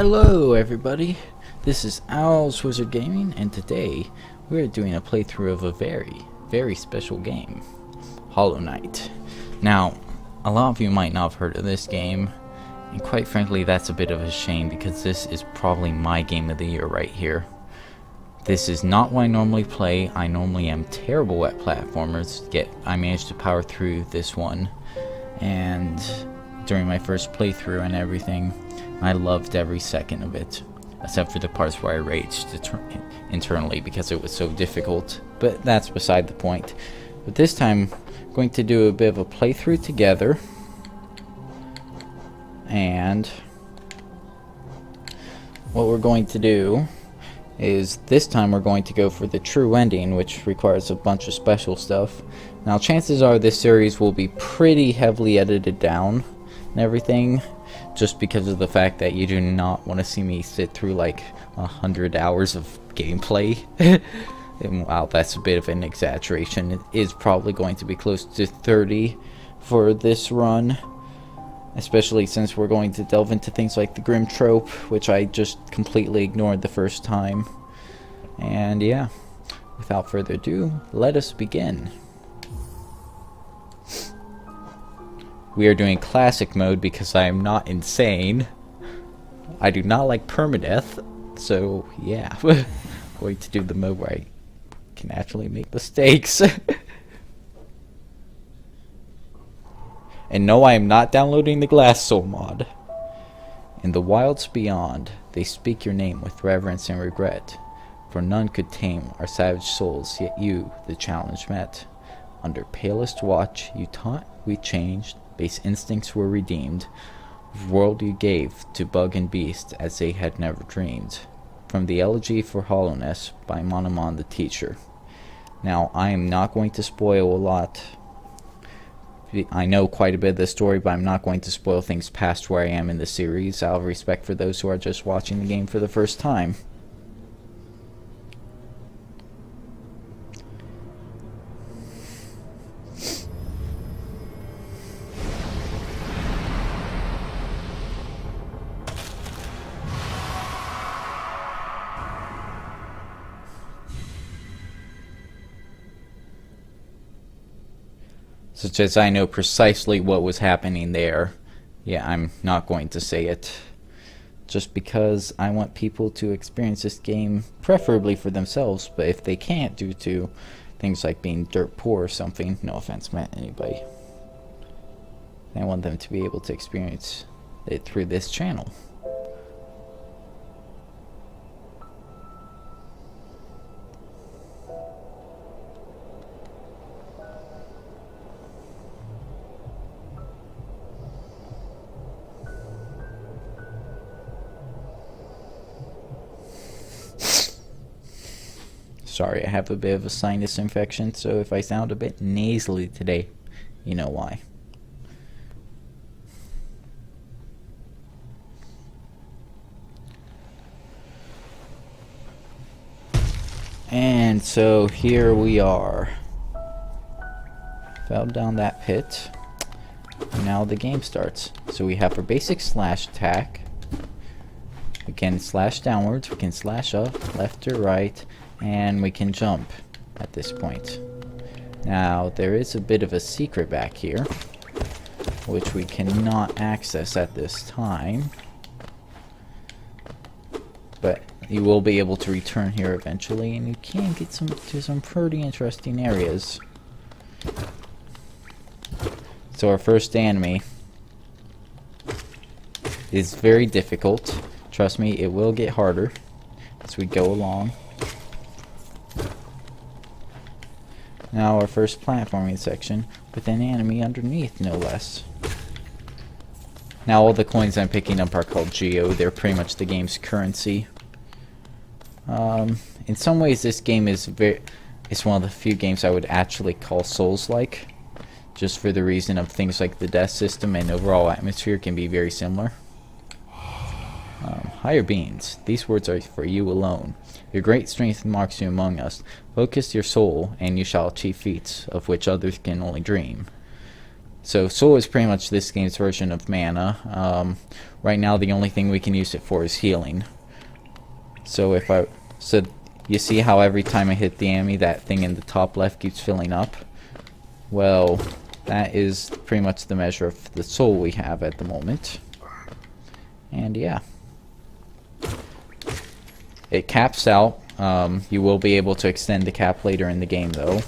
Hello everybody, this is Owl's Wizard Gaming, and today we're doing a playthrough of a very special game, Hollow Knight. Now, a lot of you might not have heard of this game, and quite frankly that's a bit of a shame because this is probably my game of the year right here. This is not what I normally play. I normally am terrible at platformers, yet I managed to power through this one, and during my first playthrough and everything, I loved every second of it, except for the parts where I raged internally because it was so difficult, but that's beside the point. But this time, I'm going to do a bit of a playthrough together, and what we're going to do is this time we're going to go for the true ending, which requires a bunch of special stuff. Now chances are this series will be pretty heavily edited down and everything, just because of the fact that you do not want to see me sit through like 100 hours of gameplay. And wow, that's a bit of an exaggeration. It is probably going to be close to 30 for this run, especially since we're going to delve into things like the Grim trope, which I just completely ignored the first time. And yeah, without further ado, let us begin. We are doing classic mode because I am not insane. I do not like permadeath, so yeah. I'm going to do the mode where I can actually make mistakes. And no, I am not downloading the Glass Soul mod. In the wilds beyond, they speak your name with reverence and regret, for none could tame our savage souls, yet you the challenge met. Under palest watch you taught, we changed, base instincts were redeemed, world you gave to bug and beast as they had never dreamed. From the Elegy for Hollowness by Monomon the Teacher. Now, I am not going to spoil a lot. I know quite a bit of the story, but I'm not going to spoil things past where I am in the series, out of respect for those who are just watching the game for the first time. Such as I know precisely what was happening there. Yeah, I'm not going to say it. Just because I want people to experience this game, preferably for themselves, but if they can't due to things like being dirt poor or something, no offense meant anybody, I want them to be able to experience it through this channel. Sorry, I have a bit of a sinus infection, so if I sound a bit nasally today, you know why. And so here we are. Fell down that pit. Now the game starts. So we have our basic slash attack. We can slash downwards, we can slash up, left or right, and we can jump at this point. Now there is a bit of a secret back here, which we cannot access at this time, but you will be able to return here eventually, and you can get to some pretty interesting areas. So our first enemy is very difficult. Trust me, it will get harder as we go along. Now our first platforming section with an enemy underneath, no less. Now all the coins I'm picking up are called Geo. They're pretty much the game's currency. In some ways this game is it's one of the few games I would actually call Souls-like, just for the reason of things like the death system and overall atmosphere can be very similar. Higher beings, these words are for you alone. Your great strength marks you among us. Focus your soul, and you shall achieve feats of which others can only dream. So soul is pretty much this game's version of mana. Right now the only thing we can use it for is healing. So you see how every time I hit the enemy, that thing in the top left keeps filling up? Well, that is pretty much the measure of the soul we have at the moment. And yeah. It caps out. You will be able to extend the cap later in the game though.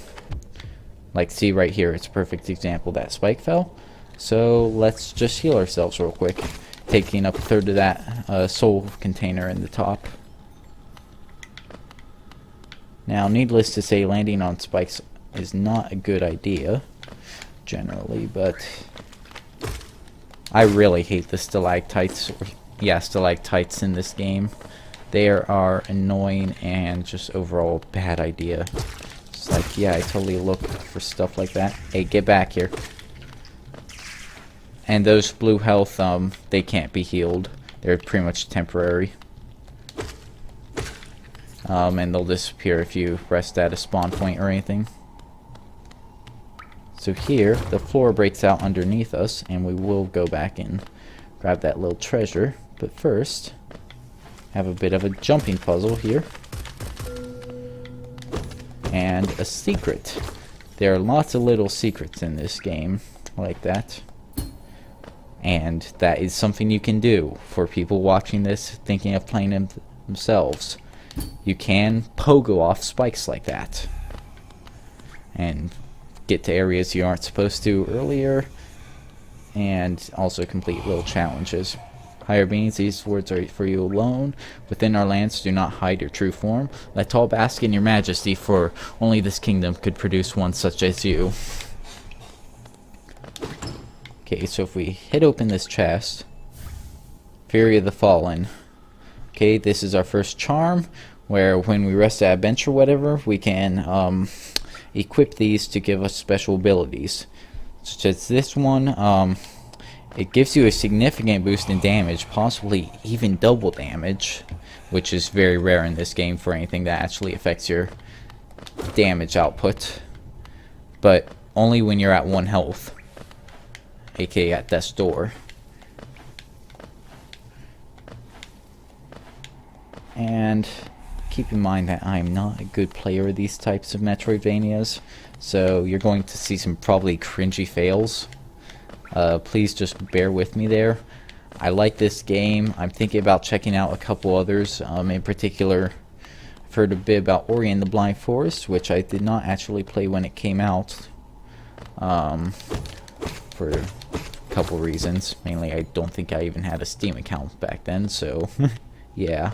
Like, see right here, it's a perfect example that spike fell. So let's just heal ourselves real quick, taking up a third of that soul container in the top. Now, needless to say, landing on spikes is not a good idea, generally, but I really hate the stalactites, stalactites in this game. They are annoying and just overall a bad idea. It's like, yeah, I totally look for stuff like that. Hey, get back here. And those blue health, they can't be healed. They're pretty much temporary. And they'll disappear if you rest at a spawn point or anything. So here, the floor breaks out underneath us, and we will go back and grab that little treasure. But first, have a bit of a jumping puzzle here. And a secret. There are lots of little secrets in this game like that. And that is something you can do for people watching this thinking of playing them themselves. You can pogo off spikes like that. And get to areas you aren't supposed to earlier. And also complete little challenges. Higher beings, these words are for you alone. Within our lands, do not hide your true form. Let tall bask in your majesty, for only this kingdom could produce one such as you. Okay, so if we hit open this chest, Fury of the Fallen. Okay, this is our first charm, where when we rest at a bench or whatever, we can equip these to give us special abilities. Such as this one, it gives you a significant boost in damage, possibly even double damage, which is very rare in this game for anything that actually affects your damage output. But only when you're at 1 health, aka at death's door. And keep in mind that I'm not a good player of these types of Metroidvanias, so you're going to see some probably cringy fails. Please just bear with me there. I like this game. I'm thinking about checking out a couple others. In particular, I've heard a bit about Ori and the Blind Forest, which I did not actually play when it came out. For a couple reasons. Mainly, I don't think I even had a Steam account back then, so yeah.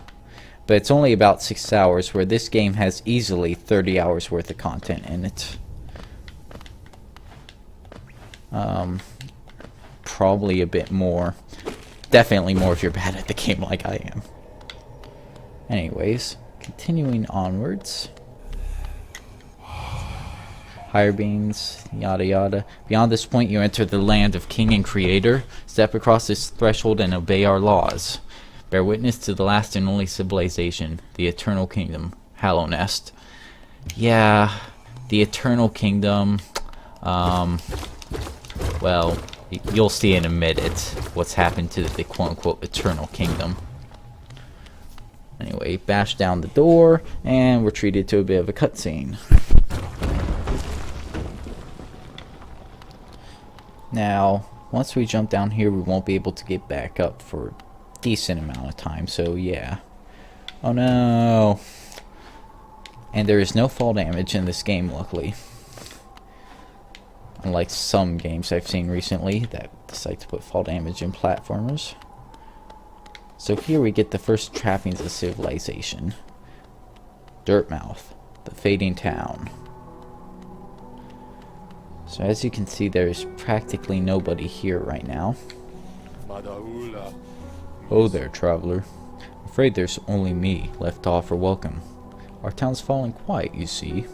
But it's only about 6 hours, where this game has easily 30 hours worth of content in it. Probably a bit more. Definitely more if you're bad at the game like I am. Anyways, continuing onwards. Higher beings, yada yada. Beyond this point, you enter the land of King and Creator. Step across this threshold and obey our laws. Bear witness to the last and only civilization, the Eternal Kingdom, Hallownest. Yeah, the Eternal Kingdom. Well, you'll see in a minute what's happened to the quote-unquote Eternal Kingdom. Anyway, bash down the door, and we're treated to a bit of a cutscene. Now, once we jump down here, we won't be able to get back up for a decent amount of time, so yeah. Oh no! And there is no fall damage in this game, luckily. Unlike some games I've seen recently that decide to put fall damage in platformers. So here we get the first trappings of civilization. Dirtmouth, the fading town. So as you can see, there's practically nobody here right now. Oh there, traveler. I'm afraid there's only me left to offer welcome. Our town's fallen quiet, you see.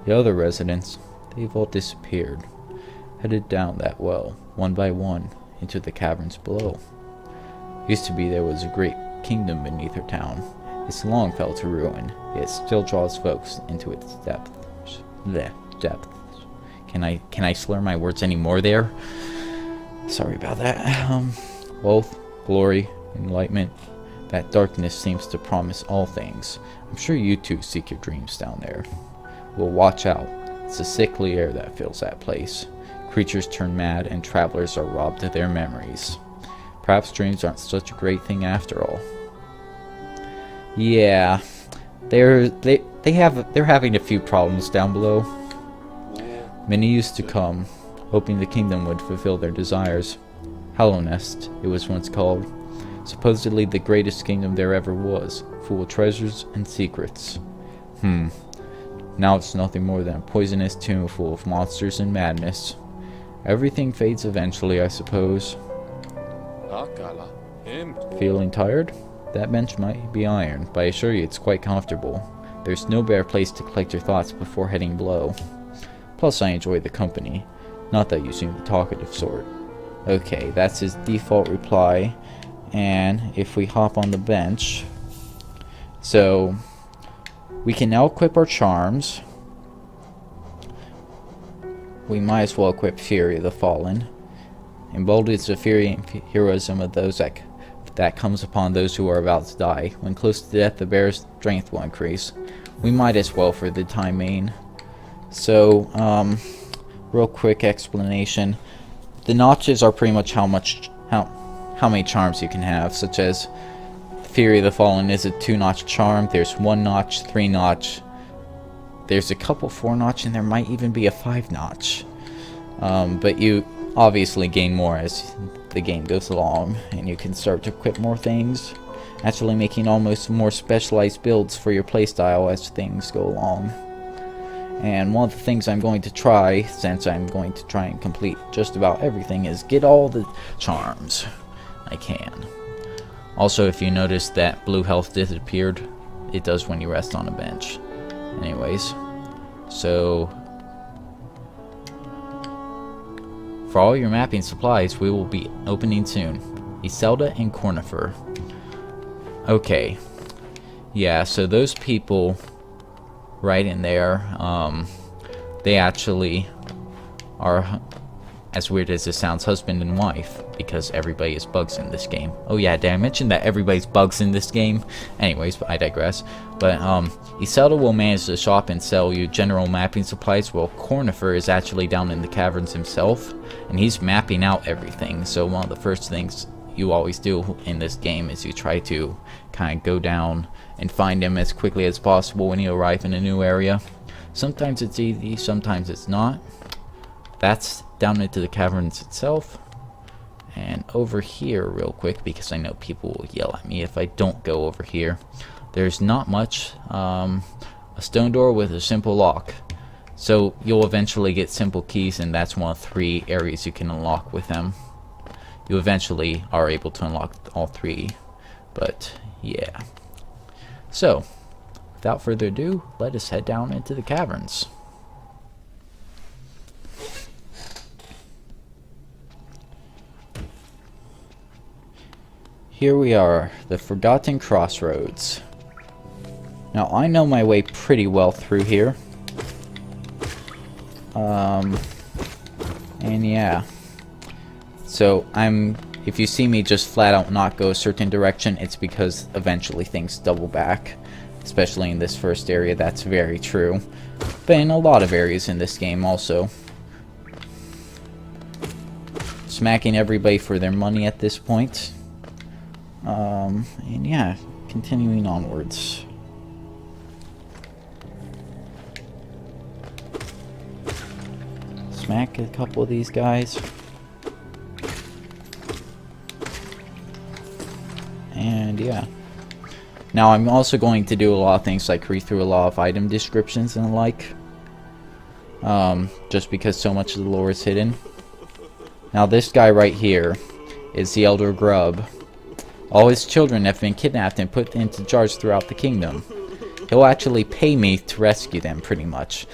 The other residents, they've all disappeared, headed down that well, one by one, into the caverns below. Used to be there was a great kingdom beneath her town. It's long fell to ruin, yet still draws folks into its depths. Can I slur my words anymore there? Sorry about that. Wealth, glory, enlightenment. That darkness seems to promise all things. I'm sure you too seek your dreams down there. Well, watch out. It's the sickly air that fills that place. Creatures turn mad and travelers are robbed of their memories. Perhaps dreams aren't such a great thing after all. Yeah, they're having a few problems down below. Many used to come, hoping the kingdom would fulfill their desires. Hollow Nest, it was once called. Supposedly the greatest kingdom there ever was, full of treasures and secrets. Now it's nothing more than a poisonous tomb full of monsters and madness. Everything fades eventually, I suppose. Feeling tired? That bench might be iron, but I assure you it's quite comfortable. There's no better place to collect your thoughts before heading below. Plus I enjoy the company. Not that you seem the talkative sort. Okay, that's his default reply. And if we hop on the bench, so we can now equip our charms. We might as well equip Fury of the Fallen. Emboldens the fury and heroism of those that comes upon those who are about to die. When close to death, the bearer's strength will increase. We might as well for the time being. So, real quick explanation. The notches are pretty much how many charms you can have, such as Fury of the Fallen is a 2-notch charm. There's 1-notch, 3-notch. There's a couple 4-notch, and there might even be a 5-notch. But you obviously gain more as the game goes along, and you can start to equip more things, actually making almost more specialized builds for your playstyle as things go along. And one of the things I'm going to try, since I'm going to try and complete just about everything, is get all the charms I can. Also, if you notice that blue health disappeared, it does when you rest on a bench. Anyways, so for all your mapping supplies, we will be opening soon. Iselda and Cornifer. Okay. Yeah, so those people right in there, they actually are, as weird as it sounds, husband and wife, because everybody is bugs in this game. Oh yeah, did I mention that everybody's bugs in this game? Anyways, I digress. But Iselda will manage the shop and sell you general mapping supplies, while Cornifer is actually down in the caverns himself, and he's mapping out everything. So one of the first things you always do in this game is you try to kind of go down and find him as quickly as possible when you arrive in a new area. Sometimes it's easy, sometimes it's not. That's down into the caverns itself. And over here real quick, because I know people will yell at me if I don't go over here. There's not much. A stone door with a simple lock. So you'll eventually get simple keys, and that's one of 3 areas you can unlock with them. You eventually are able to unlock all 3. But yeah. So, without further ado, let us head down into the caverns. Here we are, the Forgotten Crossroads. Now, I know my way pretty well through here. And yeah. So, if you see me just flat out not go a certain direction, it's because eventually things double back. Especially in this first area, that's very true. But in a lot of areas in this game also. Smacking everybody for their money at this point. And yeah, continuing onwards. Smack a couple of these guys. And yeah. Now I'm also going to do a lot of things like read through a lot of item descriptions and the like. Just because so much of the lore is hidden. Now this guy right here is the Elder Grub. All his children have been kidnapped and put into jars throughout the kingdom. He'll actually pay me to rescue them, pretty much.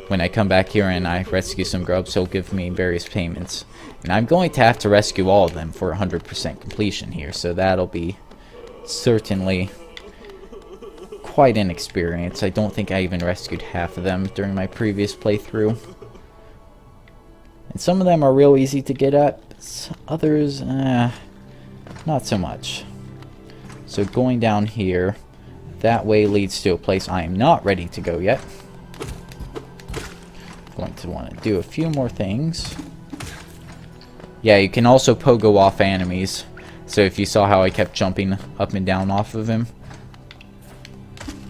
When I come back here and I rescue some grubs, he'll give me various payments. And I'm going to have to rescue all of them for 100% completion here, so that'll be certainly quite an experience. I don't think I even rescued half of them during my previous playthrough. And some of them are real easy to get at, others, not so much. So going down here, that way leads to a place I am not ready to go yet. Going to want to do a few more things. Yeah, you can also pogo off enemies. So if you saw how I kept jumping up and down off of him,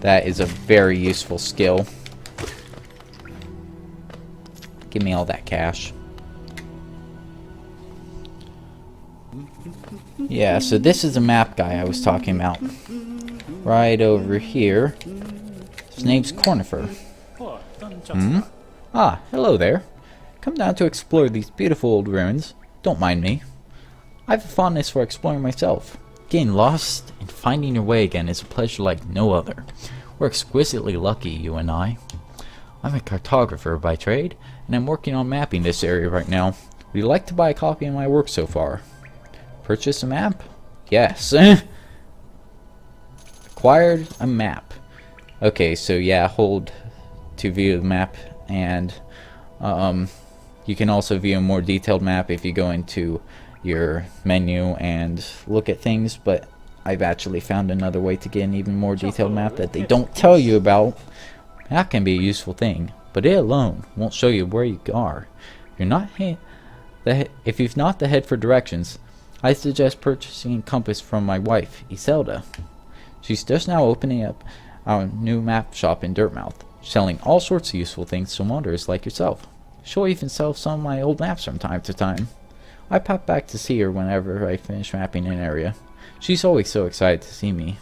that is a very useful skill. Give me all that cash. Yeah, so this is the map guy I was talking about. Right over here. His name's Cornifer. Ah, hello there. Come down to explore these beautiful old ruins. Don't mind me. I have a fondness for exploring myself. Getting lost and finding your way again is a pleasure like no other. We're exquisitely lucky, you and I. I'm a cartographer by trade, and I'm working on mapping this area right now. Would you like to buy a copy of my work so far? Purchase a map? Yes. Acquired a map. Okay, so yeah, hold to view the map, and you can also view a more detailed map if you go into your menu and look at things, but I've actually found another way to get an even more detailed map that they don't tell you about. That can be a useful thing, but it alone won't show you where you are. If you've not the head for directions, I suggest purchasing a compass from my wife, Iselda. She's just now opening up our new map shop in Dirtmouth, selling all sorts of useful things to wanderers like yourself. She'll even sell some of my old maps from time to time. I pop back to see her whenever I finish mapping an area. She's always so excited to see me.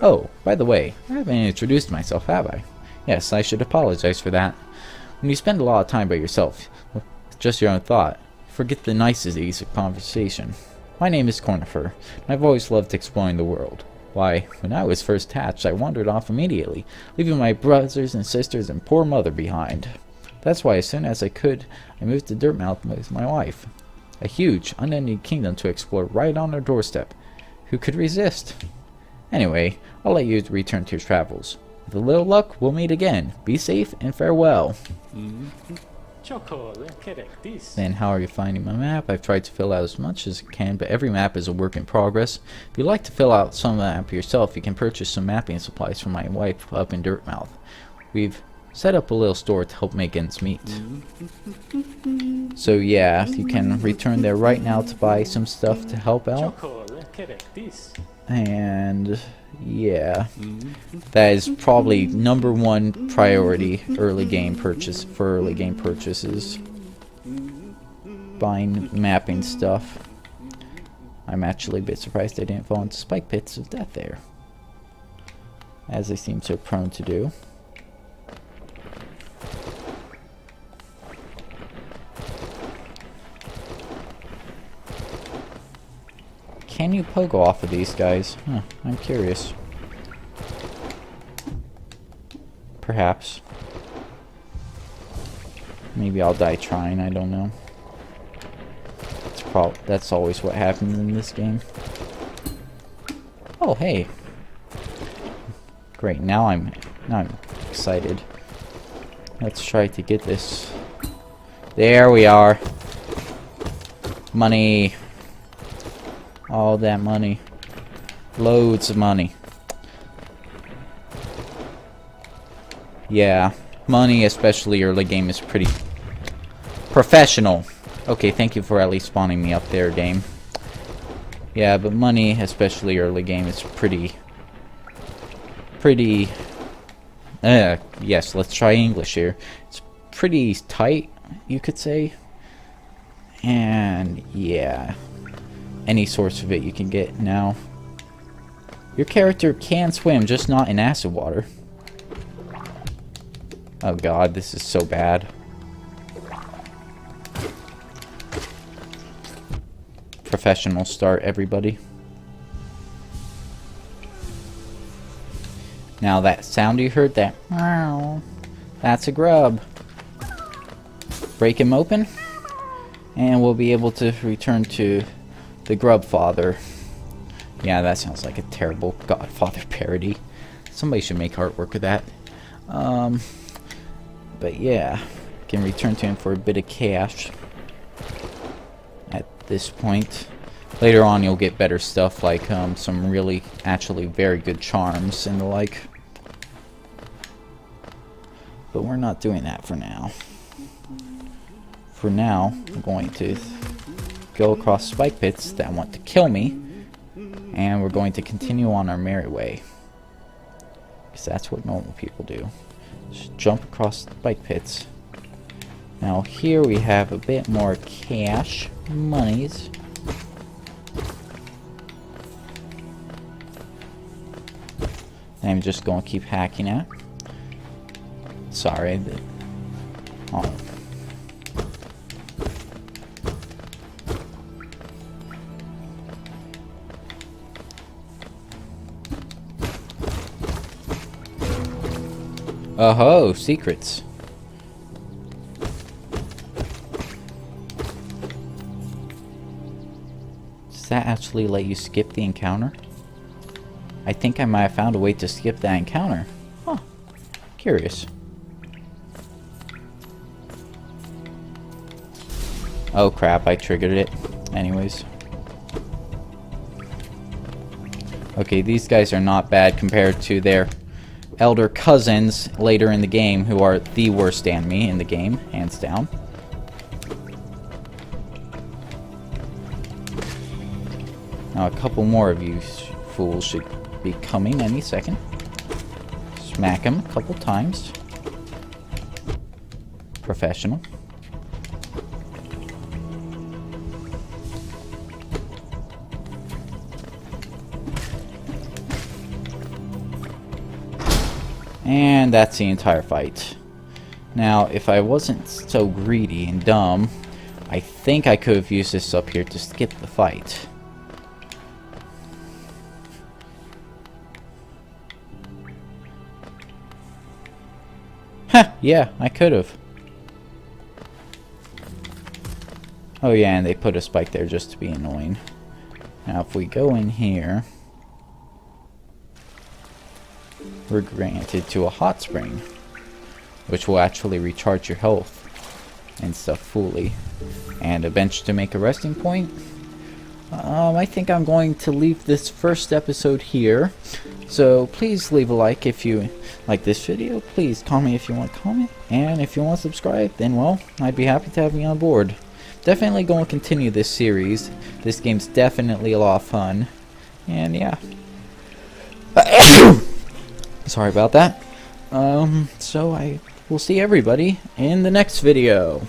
Oh, by the way, I haven't introduced myself, have I? Yes, I should apologize for that. When you spend a lot of time by yourself, with just your own thought, forget the niceties of conversation. My name is Cornifer, and I've always loved exploring the world. Why, when I was first hatched, I wandered off immediately, leaving my brothers and sisters and poor mother behind. That's why as soon as I could, I moved to Dirtmouth with my wife. A huge, unending kingdom to explore right on our doorstep. Who could resist? Anyway, I'll let you return to your travels. With a little luck, we'll meet again. Be safe and farewell. Then how are you finding my map? I've tried to fill out as much as I can, but every map is a work in progress. If you'd like to fill out some of the map yourself, you can purchase some mapping supplies from my wife up in Dirtmouth. We've set up a little store to help make ends meet. So yeah, you can return there right now to buy some stuff to help out. And yeah, that is probably #1 priority early game purchase for early game purchases. Buying mapping stuff. I'm actually a bit surprised I didn't fall into spike pits of death there, as they seem so prone to do. Can you pogo off of these guys? Huh, I'm curious. Perhaps. Maybe I'll die trying, I don't know. That's always what happens in this game. Oh, hey. Great, now I'm excited. Let's try to get this. There we are. Money. All that money. Loads of money. Yeah, money, especially early game, is pretty professional. Okay, thank you for at least spawning me up there, game. Yeah, but money, especially early game, is pretty... yes, let's try English here. It's pretty tight, you could say. And, yeah. Any source of it you can get now. Your character can swim, just not in acid water. Oh god, this is so bad. Professional start, everybody. Now that sound you heard, that meow, that's a grub. Break him open, and we'll be able to return to the Grub Father. Yeah, that sounds like a terrible Godfather parody. Somebody should make artwork of that. But yeah, can return to him for a bit of cash at this point. Later on you'll get better stuff like some really actually very good charms and the like. But we're not doing that for now. For now, I'm going to go across spike pits that want to kill me, and we're going to continue on our merry way. Because that's what normal people do. Just jump across spike pits. Now here we have a bit more cash, monies. I'm just going to keep hacking at. Sorry. Oh. Oh-ho, secrets. Does that actually let you skip the encounter? I think I might have found a way to skip that encounter. Huh. Curious. Oh crap, I triggered it. Anyways. Okay, these guys are not bad compared to their elder cousins later in the game, who are the worst enemy in the game, hands down. Now a couple more of you fools should be coming any second. Smack him a couple times. Professional. And that's the entire fight. Now, if I wasn't so greedy and dumb, I think I could have used this up here to skip the fight. Huh, yeah, I could have. Oh yeah, and they put a spike there just to be annoying. Now, if we go in here, we're granted to a hot spring, which will actually recharge your health and stuff fully, and a bench to make a resting point. I think I'm going to leave this first episode here, so please leave a like if you like this video. Please comment if you want to comment, and if you want to subscribe, then well, I'd be happy to have you on board. Definitely going to continue this series. This game's definitely a lot of fun, and yeah. Sorry about that. So I will see everybody in the next video.